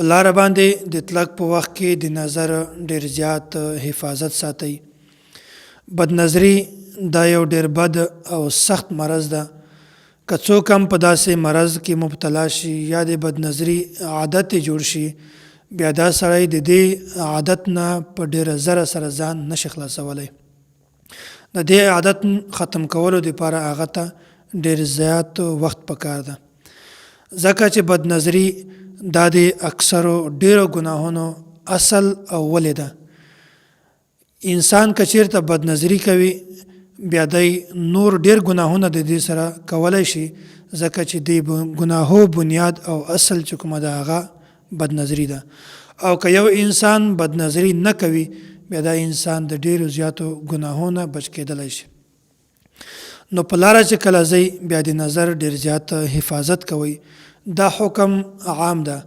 په لاره باندې د تلک په وخت کې د نظر ډیر زیات حفاظت ساتي. بد نظری دا یو ډیر بد او سخت مرض ده. که څوک هم په داسې مرض کې مبتلا شي یا د بد نظری عادت جوړ شي، بیا دا سړی د دې عادت نه په ډیره زره سره ځان نشي خلاصولی. د دې عادت ختم کولو لپاره هغه ته ډیر زیات وخت پکار ده، ځکه چې بد نظری دا د اکثرو ډیرو ګناهونو اصل او ولې ده. انسان که چیرته بد نظری کوي بیا د نور ډیر ګناهونه د دې سره کولای شي، ځکه چې د ګناهو بنیاد او اصل چې کومه ده هغه بد نظری ده. او که یو انسان بد نظری نه کوي بیا دا انسان د ډیرو زیاتو ګناهونو بچ کېدلی شي. نو په لاره چې کله ځئ بیا د نظر ډیر زیات حفاظت کوئ. دا حکم عام ده.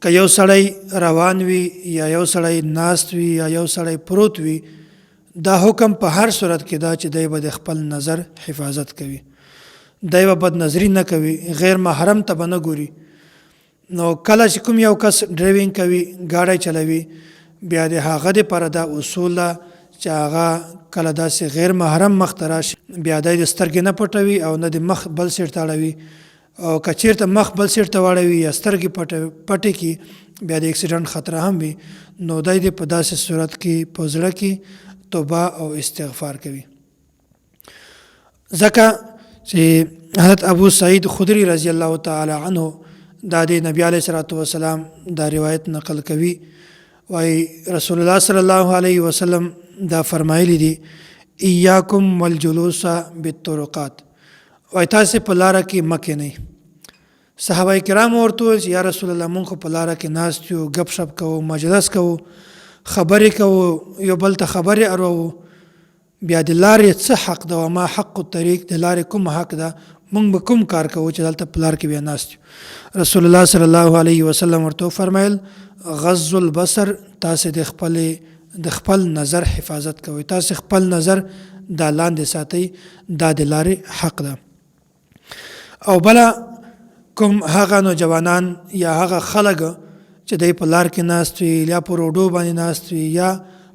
که یو سړی روان وي یا یو سړی ناست وي یا یو سړی پروت وي، دا حکم په هر صورت کې دا چې دی به د خپل نظر حفاظت کوي، دی به بد نظری نه کوي، غیر محرم ته به نه ګوري. نو کله چې کوم یو کس ډرایوینګ کوي، ګاډی چلوي، بیا د هغه دپاره دا اصول ده چې هغه کله داسې غیر محرم مخ ته راشي بیا دی د سترګې نه پټوي او نه د مخ بل سیټ ته اړوي. او که چیرته مخ بل سیټ ته واړوي یا سترګې پټې کړي بیا د اکسیډنټ خطر هم وي. نو دی د په داسې صورت کې په زړه کې توبه او استغفار کوي. ځکه چې حضرت ابو سعید خدری رضی الله تعالی عنه دا د نبی علیه الصلاۃ والسلام دا روایت نقل کوي، وای رسول الله صلی الله علیه وسلم دا فرمایلی دي ایاکم والجلوس بالطرقات، وای تاسو په لاره کې مکه نه. صحابه کرام ورته یا رسول الله مونږ په لاره کې ناست یو، غب شپ کوو، مجلس کوو، خبرې کوو، یو بل ته خبرې ارو، بیا د لارې څه حق ده او ما حق الطریق، د لارې کوم حق ده، مونږ به کوم کار کوو چې دلته په لار کې بیا ناست یو. رسول الله صلی الله علیه وسلم ورته فرمایل غض البصر، تاسو د خپل نظر حفاظت کوئ، تاسو خپل نظر دا لاندې ساتئ، دا د لارې حق ده. او بله کوم هغه نوجوانان یا هغه خلک چې دی په لار کې ناست وي یا په روډو باندې ناست وي یا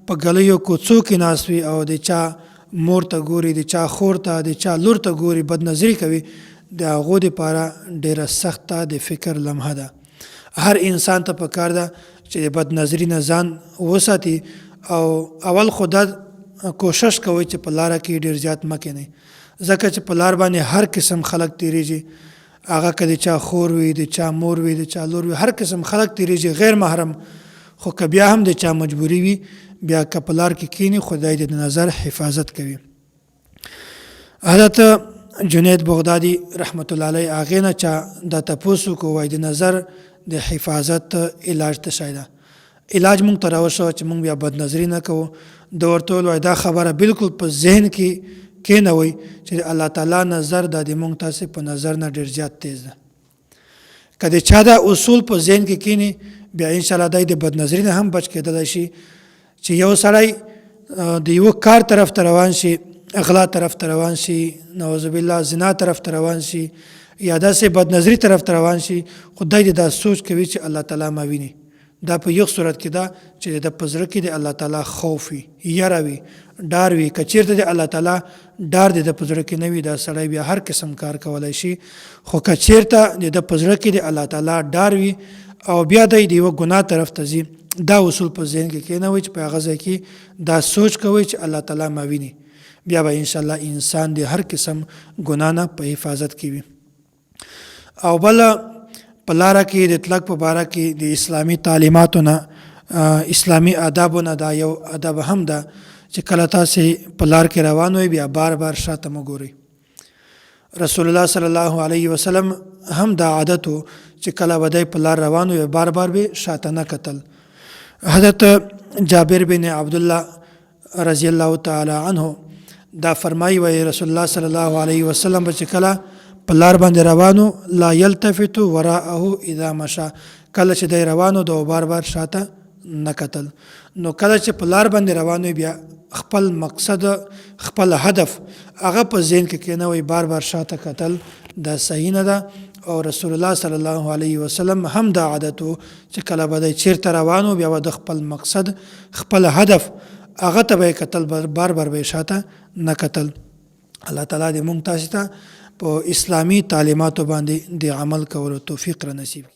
په ګلیو کوڅو کې ناست وي او د چا مور ته ګوري، د چا خور ته، د چا لور ته ګوري، بد نظری کوي، د هغو دپاره ډیره سخته د فکر لمحه ده. هر انسان ته پکار ده چې د بد نظری نه ځان وساتي. او اول خو دا کوشش کوي چې په لاره کې ډیر زیات مه کینئ، ځکه چې په لار باندې هر قسم خلک تیریږي، هغه که د چا خور وي، د چا مور وي، د چا لور وي، هر قسم خلک تیریږي غیر محرم. خو که بیا هم د چا مجبوری وي، بیا که په لار کې کینی خدای د نظر حفاظت کوي. حضرت جنید بغدادي رحمت الله علیه هغې نه چا دا تپوس وکړو، وایي د نظر د حفاظت علاج څه شی ده؟ علاج مونږ ته راوښوه چې مونږ بیا بد نظري نه کوو. د ورته وویل وایي دا خبره بالکل په ذهن کې کېنوئ چې د الله تعالی نظر دا د مونږ تاسې په نظر نه ډېر زیات تیز ده. که د چا دا اصول په ذهن کې کېني بیا انشاءالله دی د بد نظري نه هم بچ کېدلی شي. چې یو سړی د یو کار طرف ته روان شي، اغلا طرف ته روان شي، نعوذ بالله زنا طرف ته روان شي، یا داسې بد نظري طرف ته روان شي، خو دی دا سوچ کوي چې الله تعالی ما ویني. دا په یو صورت کې ده چې د په زړه کې د الله تعالی خوف وي، یره وي، ډار وي. که چېرته د الله تعالی ډار د په زړه کې نه وي، دا سړی بیا هر قسم کار کولی شي. خو که چېرته د په زړه کې د الله تعالی ډار وي او بیا دی د یوه ګناه طرف ته ځي، دا اصول په ذهن کې کېنوئ چې په هغه ځای کې دا سوچ کوئ چې الله تعالی ما ویني، بیا به انشاءالله انسان د هر قسم ګناه نه په حفاظت کې وي. او بل په لاره کې د تلک په باره کې د اسلامي تعلیماتو نه، اسلامي آدابو نه دا یو ادب هم ده چې کله تاسې په لار کې روان وئ بیا بار بار شاته مه ګورئ. رسول الله صلی الله علیه وسلم هم دا عادت و چې کله به دی په لار روان وي بار بار به شاته نه کتل. حضرت جابر بن عبدالله رضی الله تعالی عنه دا فرمایي وایي رسول الله صلی الله علیه وسلم به چې کله په لار باندې روانو لا یلتفت وراءه اذا مشى، کله چې دی روانو د بار بار شاته نه کتل. نو کله چې په لار باندې روانو بیا خپل مقصد، خپل هدف هغه په ذهن کې کېنوئ، بار بار شاته کتل دا صحیح نه ده. او رسول الله صلی الله علیه وسلم هم دا عادت وو چې کله به دی چیرته روان و بیا به د خپل مقصد خپل هدف هغه ته به یې کتل، بار بار به یې شاته نه کتل. الله تعالی دې موږ تاسو ته په اسلامي تعلیماتو باندې د عمل کولو توفیق را نصیب کړي.